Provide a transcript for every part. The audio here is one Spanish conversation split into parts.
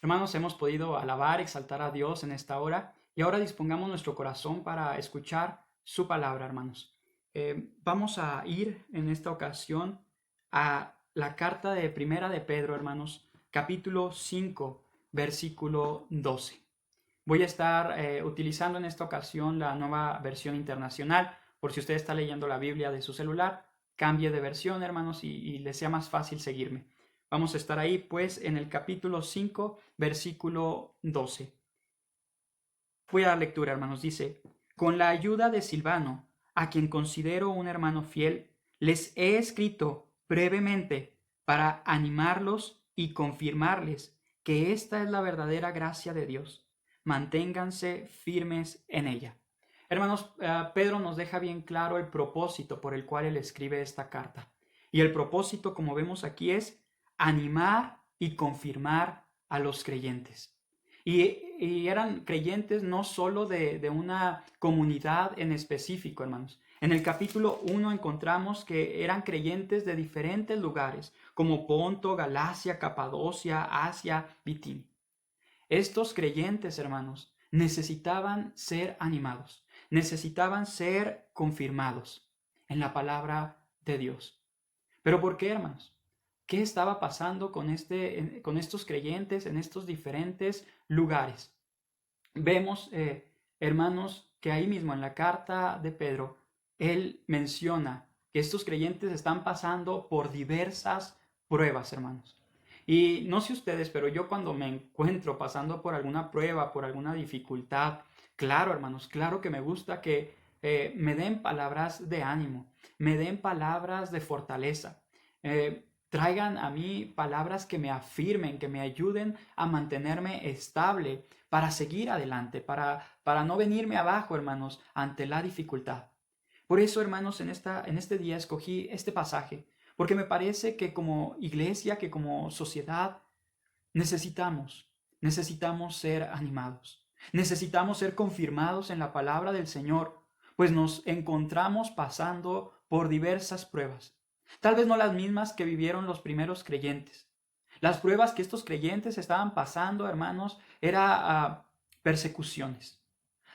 Hermanos, hemos podido alabar, exaltar a Dios en esta hora y ahora dispongamos nuestro corazón para escuchar su palabra, hermanos. Vamos a ir en esta ocasión a la carta de Primera de Pedro, hermanos, capítulo 5, versículo 12. Voy a estar utilizando en esta ocasión la nueva versión internacional. Por si usted está leyendo la Biblia de su celular, cambie de versión, hermanos, y le sea más fácil seguirme. Vamos a estar ahí, pues, en el capítulo 5, versículo 12. Voy a dar lectura, hermanos. Dice, con la ayuda de Silvano, a quien considero un hermano fiel, les he escrito brevemente para animarlos y confirmarles que esta es la verdadera gracia de Dios. Manténganse firmes en ella. Hermanos, Pedro nos deja bien claro el propósito por el cual él escribe esta carta. Y el propósito, como vemos aquí, es animar y confirmar a los creyentes. Y eran creyentes no solo de una comunidad en específico, hermanos. En el capítulo 1 encontramos que eran creyentes de diferentes lugares, como Ponto, Galacia, Capadocia, Asia, Bitinia. Estos creyentes, hermanos, necesitaban ser animados, necesitaban ser confirmados en la palabra de Dios. ¿Pero por qué, hermanos? ¿Qué estaba pasando con estos creyentes en estos diferentes lugares? Vemos, hermanos, que ahí mismo en la carta de Pedro, él menciona que estos creyentes están pasando por diversas pruebas, hermanos. Y no sé ustedes, pero yo cuando me encuentro pasando por alguna prueba, por alguna dificultad, claro, hermanos, claro que me gusta que me den palabras de ánimo, me den palabras de fortaleza, traigan a mí palabras que me afirmen, que me ayuden a mantenerme estable, para seguir adelante, para no venirme abajo, hermanos, ante la dificultad. Por eso, hermanos, en este día escogí este pasaje, porque me parece que como iglesia, que como sociedad, necesitamos ser animados, necesitamos ser confirmados en la palabra del Señor, pues nos encontramos pasando por diversas pruebas, tal vez no las mismas que vivieron los primeros creyentes. Las pruebas que estos creyentes estaban pasando, hermanos, era persecuciones.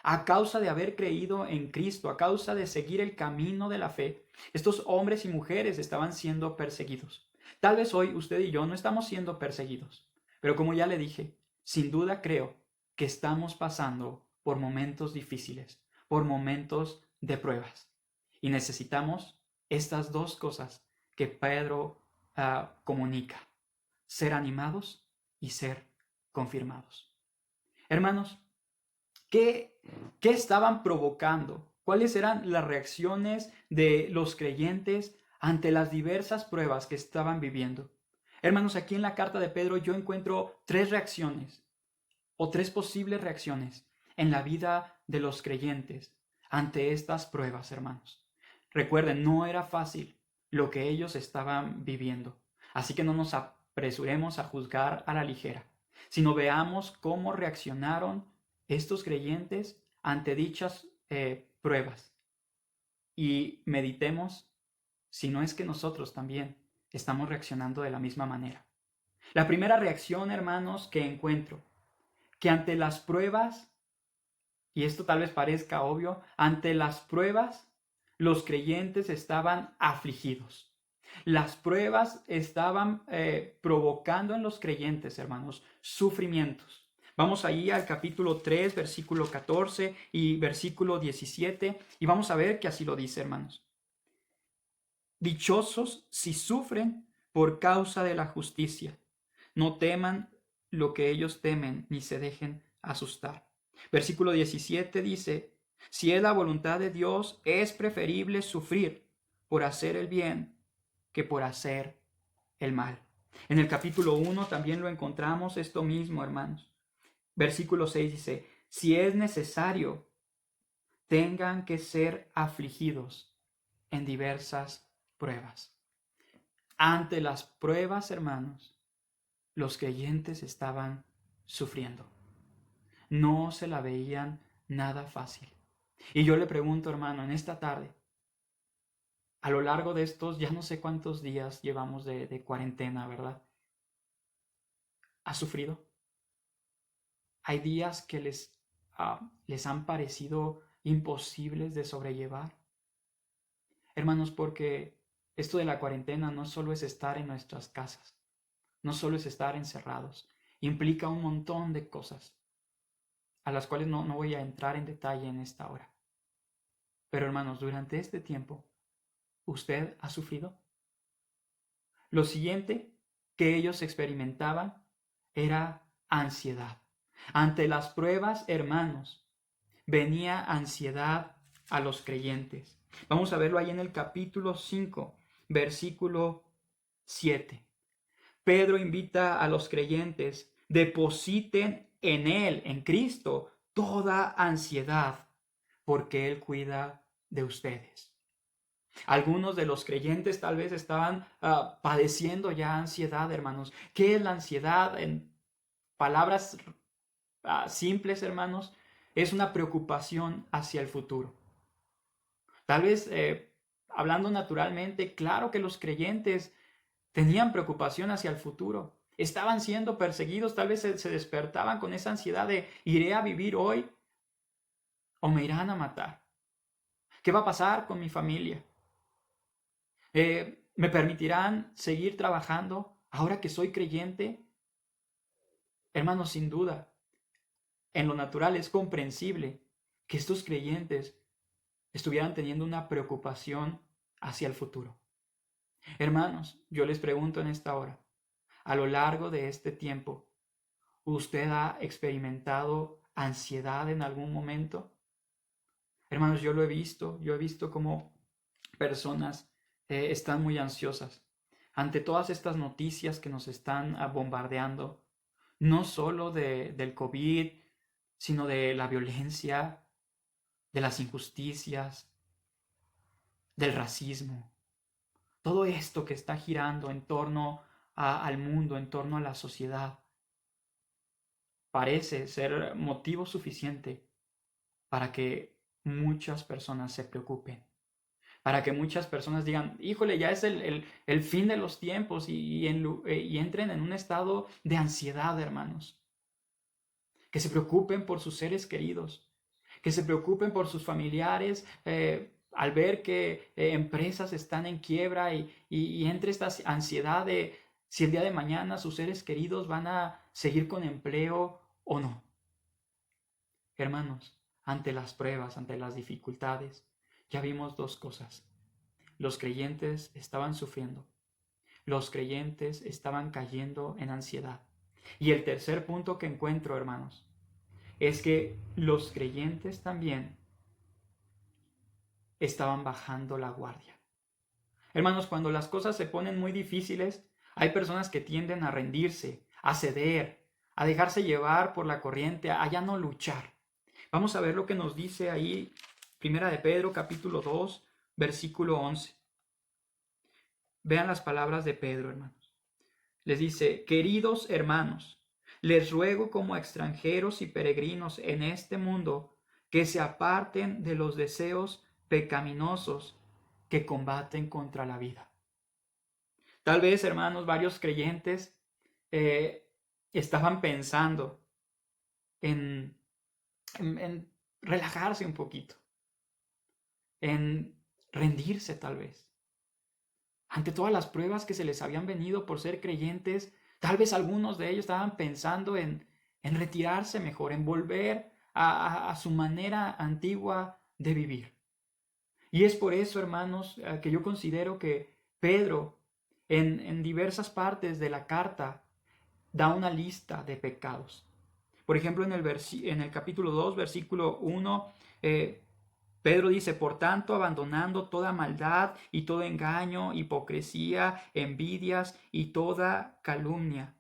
A causa de haber creído en Cristo, a causa de seguir el camino de la fe, estos hombres y mujeres estaban siendo perseguidos. Tal vez hoy usted y yo no estamos siendo perseguidos, pero como ya le dije, sin duda creo que estamos pasando por momentos difíciles, por momentos de pruebas. Y necesitamos estas dos cosas que Pedro comunica: ser animados y ser confirmados. Hermanos, ¿qué, qué estaban provocando? ¿Cuáles eran las reacciones de los creyentes ante las diversas pruebas que estaban viviendo? Hermanos, aquí en la carta de Pedro yo encuentro tres reacciones o tres posibles reacciones en la vida de los creyentes ante estas pruebas, hermanos. Recuerden, no era fácil lo que ellos estaban viviendo, así que no nos apresuremos a juzgar a la ligera, sino veamos cómo reaccionaron estos creyentes ante dichas pruebas y meditemos si no es que nosotros también estamos reaccionando de la misma manera. La primera reacción, hermanos, que encuentro, que ante las pruebas, y esto tal vez parezca obvio, ante las pruebas los creyentes estaban afligidos. Las pruebas estaban provocando en los creyentes, hermanos, sufrimientos. Vamos ahí al capítulo 3, versículo 14 y versículo 17, y vamos a ver que así lo dice, hermanos. Dichosos si sufren por causa de la justicia. No teman lo que ellos temen, ni se dejen asustar. Versículo 17 dice, si es la voluntad de Dios, es preferible sufrir por hacer el bien que por hacer el mal. En el capítulo 1 también lo encontramos esto mismo, hermanos. Versículo 6 dice, si es necesario, tengan que ser afligidos en diversas pruebas. Ante las pruebas, hermanos, los creyentes estaban sufriendo. No se la veían nada fácil. Y yo le pregunto, hermano, en esta tarde, a lo largo de estos, ya no sé cuántos días llevamos de cuarentena, ¿verdad? ¿Has sufrido? Hay días que les han parecido imposibles de sobrellevar. Hermanos, porque esto de la cuarentena no solo es estar en nuestras casas, no solo es estar encerrados, implica un montón de cosas a las cuales no voy a entrar en detalle en esta hora. Pero hermanos, durante este tiempo, ¿usted ha sufrido? Lo siguiente que ellos experimentaban era ansiedad. Ante las pruebas, hermanos, venía ansiedad a los creyentes. Vamos a verlo ahí en el capítulo 5, versículo 7. Pedro invita a los creyentes, depositen en Él, en Cristo, toda ansiedad, porque Él cuida de ustedes. Algunos de los creyentes tal vez estaban padeciendo ya ansiedad, hermanos. ¿Qué es la ansiedad? En palabras simples, hermanos, es una preocupación hacia el futuro. Tal vez, hablando naturalmente, claro que los creyentes tenían preocupación hacia el futuro. Estaban siendo perseguidos, tal vez se despertaban con esa ansiedad de ¿iré a vivir hoy o me irán a matar? ¿Qué va a pasar con mi familia? ¿Me permitirán seguir trabajando ahora que soy creyente? Hermanos, sin duda, en lo natural es comprensible que estos creyentes estuvieran teniendo una preocupación hacia el futuro. Hermanos, yo les pregunto en esta hora, a lo largo de este tiempo, ¿usted ha experimentado ansiedad en algún momento? Hermanos, yo he visto cómo personas están muy ansiosas ante todas estas noticias que nos están bombardeando, no solo del COVID, sino de la violencia, de las injusticias, del racismo. Todo esto que está girando en torno al mundo, en torno a la sociedad, parece ser motivo suficiente para que muchas personas se preocupen, para que muchas personas digan, híjole, ya es el fin de los tiempos y entren en un estado de ansiedad, hermanos. Que se preocupen por sus seres queridos, que se preocupen por sus familiares, al ver que empresas están en quiebra y entre esta ansiedad de si el día de mañana sus seres queridos van a seguir con empleo o no. Hermanos, ante las pruebas, ante las dificultades, ya vimos dos cosas. Los creyentes estaban sufriendo. Los creyentes estaban cayendo en ansiedad. Y el tercer punto que encuentro, hermanos, es que los creyentes también estaban bajando la guardia. Hermanos, cuando las cosas se ponen muy difíciles, hay personas que tienden a rendirse, a ceder, a dejarse llevar por la corriente, a ya no luchar. Vamos a ver lo que nos dice ahí, Primera de Pedro, capítulo 2, versículo 11. Vean las palabras de Pedro, hermanos. Les dice, queridos hermanos, les ruego como extranjeros y peregrinos en este mundo que se aparten de los deseos pecaminosos que combaten contra la vida. Tal vez, hermanos, varios creyentes estaban pensando en relajarse un poquito, en rendirse tal vez. Ante todas las pruebas que se les habían venido por ser creyentes, tal vez algunos de ellos estaban pensando en retirarse mejor, en volver a su manera antigua de vivir. Y es por eso, hermanos, que yo considero que Pedro, en diversas partes de la carta, da una lista de pecados. Por ejemplo, en el capítulo 2, versículo 1, Pedro dice, por tanto, abandonando toda maldad y todo engaño, hipocresía, envidias y toda calumnia.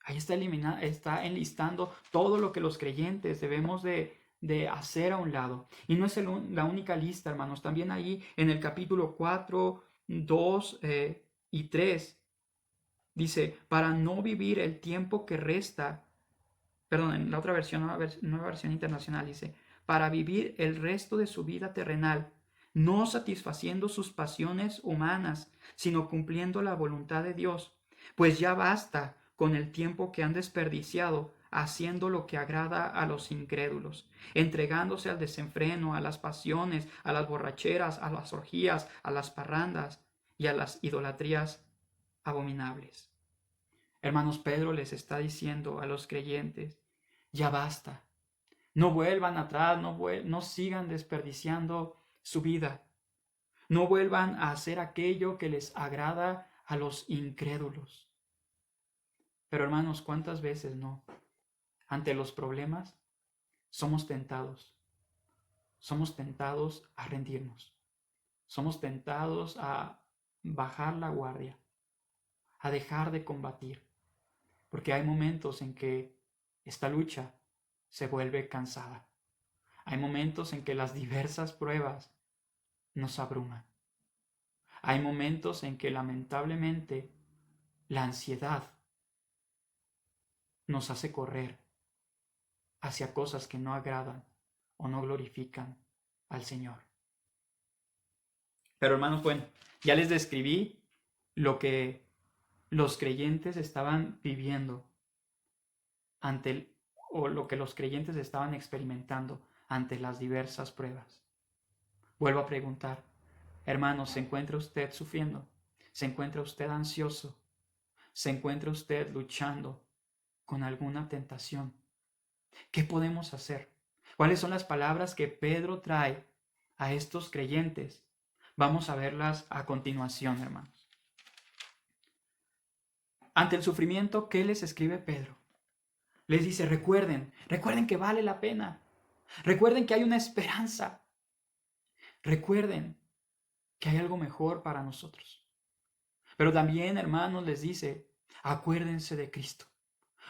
Ahí está enlistando todo lo que los creyentes debemos de hacer a un lado. Y no es la única lista, hermanos. También ahí en el capítulo 4, 2 y 3 dice, para no vivir el tiempo que resta, perdón, en la otra versión, nueva versión internacional dice, para vivir el resto de su vida terrenal, no satisfaciendo sus pasiones humanas, sino cumpliendo la voluntad de Dios, pues ya basta con el tiempo que han desperdiciado haciendo lo que agrada a los incrédulos, entregándose al desenfreno, a las pasiones, a las borracheras, a las orgías, a las parrandas y a las idolatrías abominables. Hermanos, Pedro les está diciendo a los creyentes, ya basta, no vuelvan atrás, no sigan desperdiciando su vida, no vuelvan a hacer aquello que les agrada a los incrédulos. Pero hermanos, ¿cuántas veces no? Ante los problemas somos tentados. Somos tentados a rendirnos. Somos tentados a bajar la guardia, a dejar de combatir. Porque hay momentos en que esta lucha se vuelve cansada. Hay momentos en que las diversas pruebas nos abruman. Hay momentos en que lamentablemente la ansiedad nos hace correr hacia cosas que no agradan o no glorifican al Señor. Pero hermanos, bueno, ya les describí lo que los creyentes estaban viviendo o lo que los creyentes estaban experimentando ante las diversas pruebas. Vuelvo a preguntar, hermanos, ¿se encuentra usted sufriendo? ¿Se encuentra usted ansioso? ¿Se encuentra usted luchando con alguna tentación? ¿Qué podemos hacer? ¿Cuáles son las palabras que Pedro trae a estos creyentes? Vamos a verlas a continuación, hermanos. Ante el sufrimiento, ¿qué les escribe Pedro? Les dice, recuerden que vale la pena. Recuerden que hay una esperanza. Recuerden que hay algo mejor para nosotros. Pero también, hermanos, les dice, acuérdense de Cristo.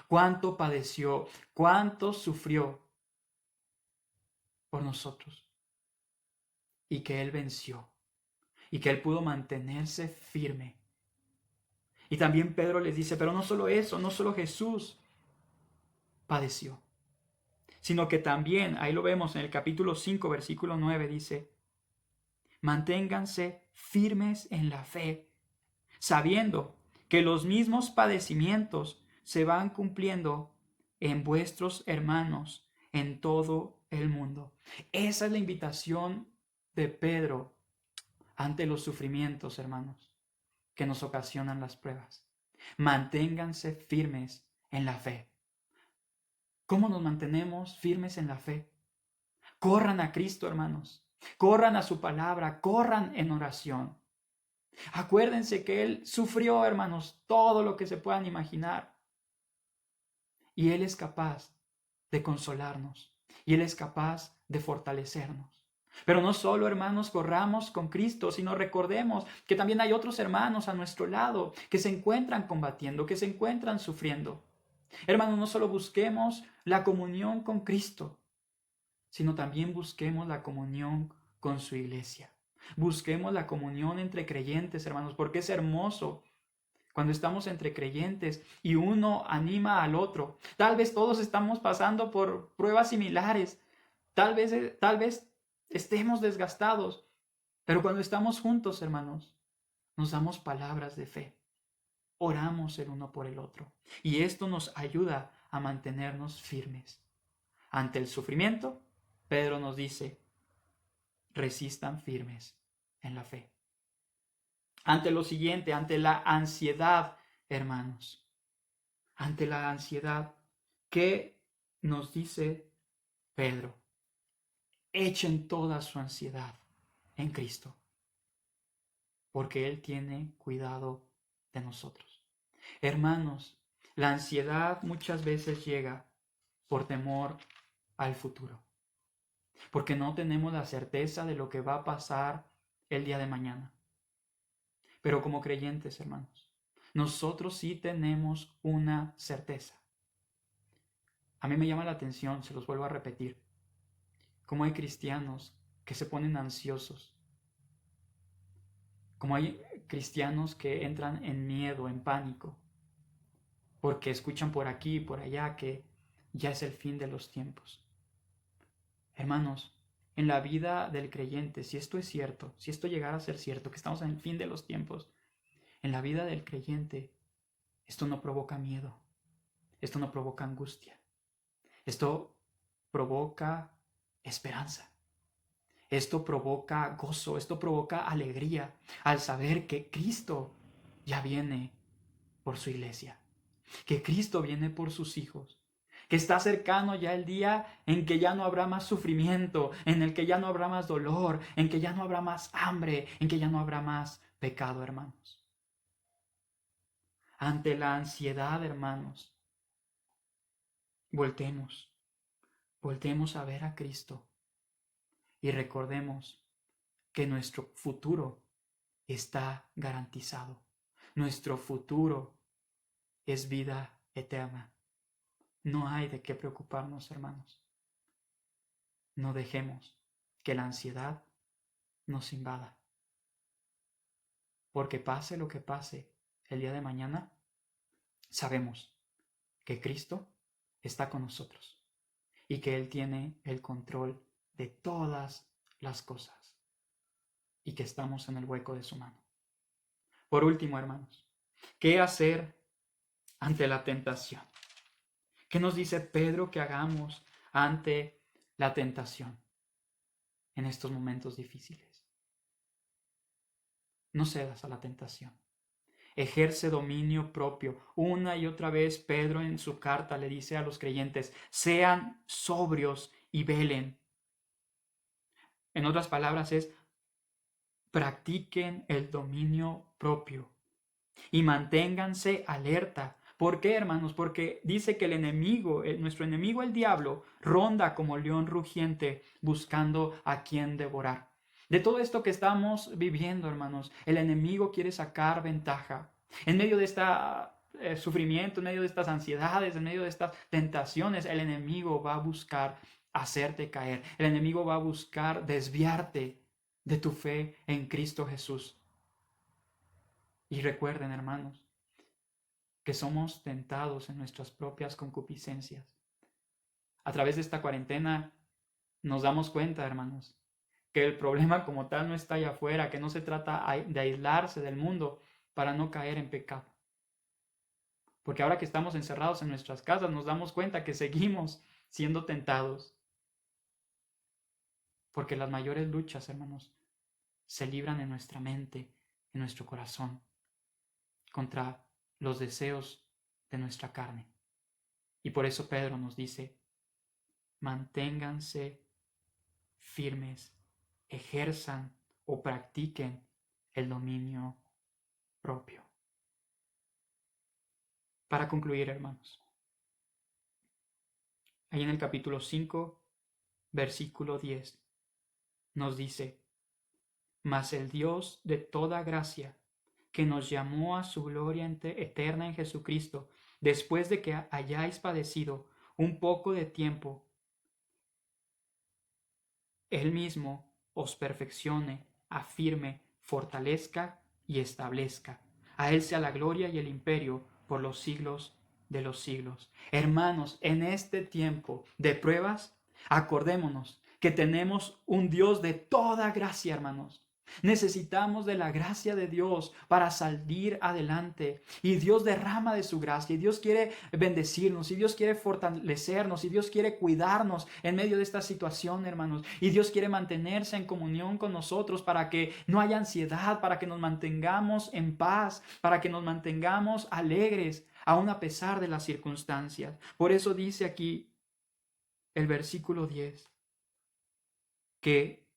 Cuánto padeció, cuánto sufrió por nosotros. Y que Él venció. Y que Él pudo mantenerse firme. Y también Pedro les dice, pero no solo eso, no solo Jesús padeció, sino que también, ahí lo vemos en el capítulo 5, versículo 9, dice, manténganse firmes en la fe, sabiendo que los mismos padecimientos se van cumpliendo en vuestros hermanos en todo el mundo. Esa es la invitación de Pedro ante los sufrimientos, hermanos, que nos ocasionan las pruebas. Manténganse firmes en la fe. ¿Cómo nos mantenemos firmes en la fe? Corran a Cristo, hermanos. Corran a su palabra, corran en oración. Acuérdense que Él sufrió, hermanos, todo lo que se puedan imaginar. Y Él es capaz de consolarnos. Y Él es capaz de fortalecernos. Pero no solo, hermanos, corramos con Cristo, sino recordemos que también hay otros hermanos a nuestro lado que se encuentran combatiendo, que se encuentran sufriendo. Hermanos, no solo busquemos la comunión con Cristo, sino también busquemos la comunión con su iglesia. Busquemos la comunión entre creyentes, hermanos, porque es hermoso cuando estamos entre creyentes y uno anima al otro. Tal vez todos estamos pasando por pruebas similares, tal vez estemos desgastados, pero cuando estamos juntos, hermanos, nos damos palabras de fe. Oramos el uno por el otro. Y esto nos ayuda a mantenernos firmes. Ante el sufrimiento, Pedro nos dice, resistan firmes en la fe. Ante lo siguiente, ante la ansiedad, hermanos. Ante la ansiedad, ¿qué nos dice Pedro? Echen toda su ansiedad en Cristo, porque Él tiene cuidado de nosotros. Hermanos, la ansiedad muchas veces llega por temor al futuro, porque no tenemos la certeza de lo que va a pasar el día de mañana. Pero como creyentes, hermanos, nosotros sí tenemos una certeza. A mí me llama la atención, se los vuelvo a repetir, cómo hay cristianos que se ponen ansiosos, como hay cristianos que entran en miedo, en pánico, porque escuchan por aquí y por allá que ya es el fin de los tiempos. Hermanos, en la vida del creyente, si esto es cierto, si esto llegara a ser cierto, que estamos en el fin de los tiempos, en la vida del creyente, esto no provoca miedo, esto no provoca angustia, Esto provoca esperanza. Esto provoca gozo, esto provoca alegría al saber que Cristo ya viene por su iglesia, que Cristo viene por sus hijos, que está cercano ya el día en que ya no habrá más sufrimiento, en el que ya no habrá más dolor, en que ya no habrá más hambre, en que ya no habrá más pecado, hermanos. Ante la ansiedad, hermanos, voltemos, voltemos a ver a Cristo y recordemos que nuestro futuro está garantizado. Nuestro futuro es vida eterna. No hay de qué preocuparnos, hermanos. No dejemos que la ansiedad nos invada. Porque pase lo que pase el día de mañana, sabemos que Cristo está con nosotros y que Él tiene el control de todas las cosas y que estamos en el hueco de su mano. Por último, hermanos, ¿qué hacer ante la tentación? ¿Qué nos dice Pedro que hagamos ante la tentación en estos momentos difíciles? No cedas a la tentación. Ejerce dominio propio. Una y otra vez Pedro en su carta le dice a los creyentes, sean sobrios y velen. En otras palabras es, practiquen el dominio propio y manténganse alerta. ¿Por qué, hermanos? Porque dice que el enemigo, nuestro enemigo el diablo, ronda como león rugiente buscando a quien devorar. De todo esto que estamos viviendo, hermanos, el enemigo quiere sacar ventaja. En medio de este sufrimiento, en medio de estas ansiedades, en medio de estas tentaciones, el enemigo va a buscar hacerte caer. El enemigo va a buscar desviarte de tu fe en Cristo Jesús. Y recuerden, hermanos, que somos tentados en nuestras propias concupiscencias. A través de esta cuarentena nos damos cuenta, hermanos, que el problema como tal no está allá afuera, que no se trata de aislarse del mundo para no caer en pecado. Porque ahora que estamos encerrados en nuestras casas, nos damos cuenta que seguimos siendo tentados. Porque las mayores luchas, hermanos, se libran en nuestra mente, en nuestro corazón, contra los deseos de nuestra carne. Y por eso Pedro nos dice, manténganse firmes, ejerzan o practiquen el dominio propio. Para concluir, hermanos, ahí en el capítulo 5, versículo 10, nos dice, mas el Dios de toda gracia, que nos llamó a su gloria eterna en Jesucristo, después de que hayáis padecido un poco de tiempo, Él mismo os perfeccione, afirme, fortalezca y establezca. A Él sea la gloria y el imperio por los siglos de los siglos. Hermanos, en este tiempo de pruebas, acordémonos que tenemos un Dios de toda gracia, hermanos. Necesitamos de la gracia de Dios para salir adelante. Y Dios derrama de su gracia. Y Dios quiere bendecirnos. Y Dios quiere fortalecernos. Y Dios quiere cuidarnos en medio de esta situación, hermanos. Y Dios quiere mantenerse en comunión con nosotros para que no haya ansiedad, para que nos mantengamos en paz, para que nos mantengamos alegres, aun a pesar de las circunstancias. Por eso dice aquí el versículo 10 que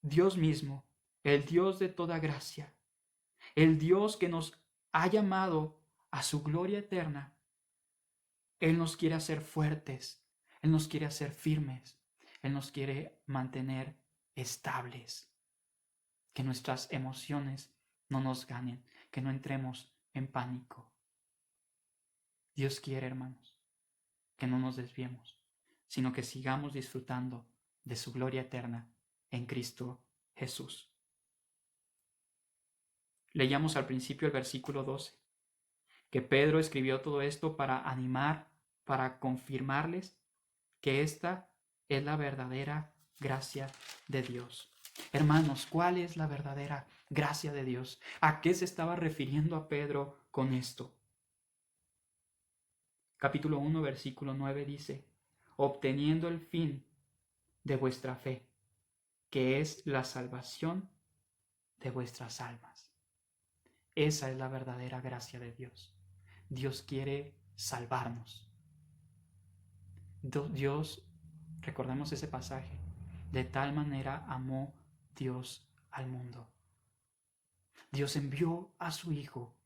Dios mismo, el Dios de toda gracia, el Dios que nos ha llamado a su gloria eterna, Él nos quiere hacer fuertes, Él nos quiere hacer firmes, Él nos quiere mantener estables, que nuestras emociones no nos ganen, que no entremos en pánico. Dios quiere, hermanos, que no nos desviemos, sino que sigamos disfrutando de su gloria eterna en Cristo Jesús. Leíamos al principio el versículo 12, que Pedro escribió todo esto para animar, para confirmarles que esta es la verdadera gracia de Dios. Hermanos, ¿cuál es la verdadera gracia de Dios? ¿A qué se estaba refiriendo a Pedro con esto? capítulo 1, versículo 9 dice, obteniendo el fin de vuestra fe, que es la salvación de vuestras almas. Esa es la verdadera gracia de Dios. Dios quiere salvarnos. Dios, recordemos ese pasaje, de tal manera amó Dios al mundo. Dios envió a su Hijo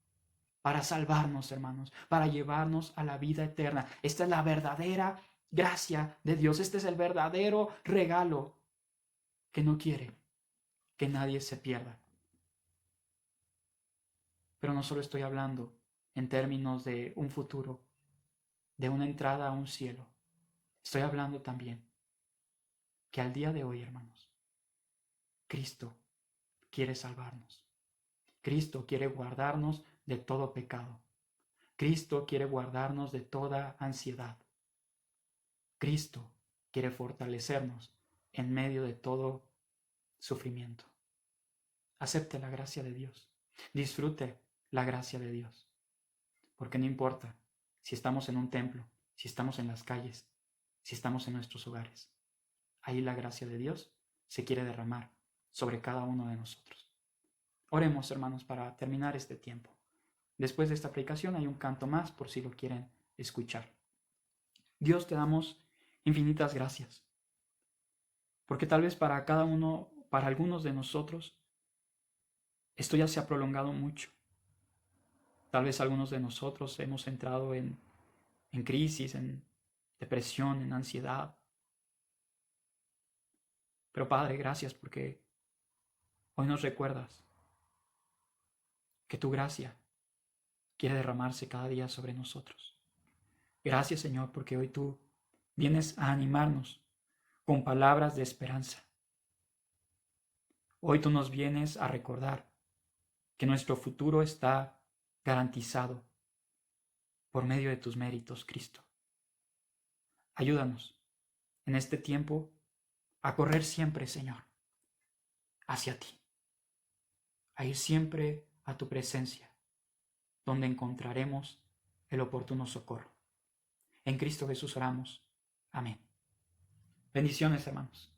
para salvarnos, hermanos, para llevarnos a la vida eterna. Esta es la verdadera gracia de Dios. Este es el verdadero regalo que no quiere que nadie se pierda. Pero no solo estoy hablando en términos de un futuro, de una entrada a un cielo. Estoy hablando también que al día de hoy, hermanos, Cristo quiere salvarnos. Cristo quiere guardarnos de todo pecado. Cristo quiere guardarnos de toda ansiedad. Cristo quiere fortalecernos en medio de todo sufrimiento. Acepte la gracia de Dios. Disfrute la gracia de Dios. Porque no importa si estamos en un templo, si estamos en las calles, si estamos en nuestros hogares. Ahí la gracia de Dios se quiere derramar sobre cada uno de nosotros. Oremos, hermanos, para terminar este tiempo. Después de esta predicación hay un canto más por si lo quieren escuchar. Dios, te damos infinitas gracias. Porque tal vez para cada uno, para algunos de nosotros, esto ya se ha prolongado mucho. Tal vez algunos de nosotros hemos entrado en crisis, en depresión, en ansiedad. Pero Padre, gracias porque hoy nos recuerdas que tu gracia quiere derramarse cada día sobre nosotros. Gracias, Señor, porque hoy tú vienes a animarnos con palabras de esperanza. Hoy tú nos vienes a recordar que nuestro futuro está garantizado por medio de tus méritos, Cristo. Ayúdanos en este tiempo a correr siempre, Señor, hacia ti, a ir siempre a tu presencia, donde encontraremos el oportuno socorro. En Cristo Jesús oramos. Amén. Bendiciones, hermanos.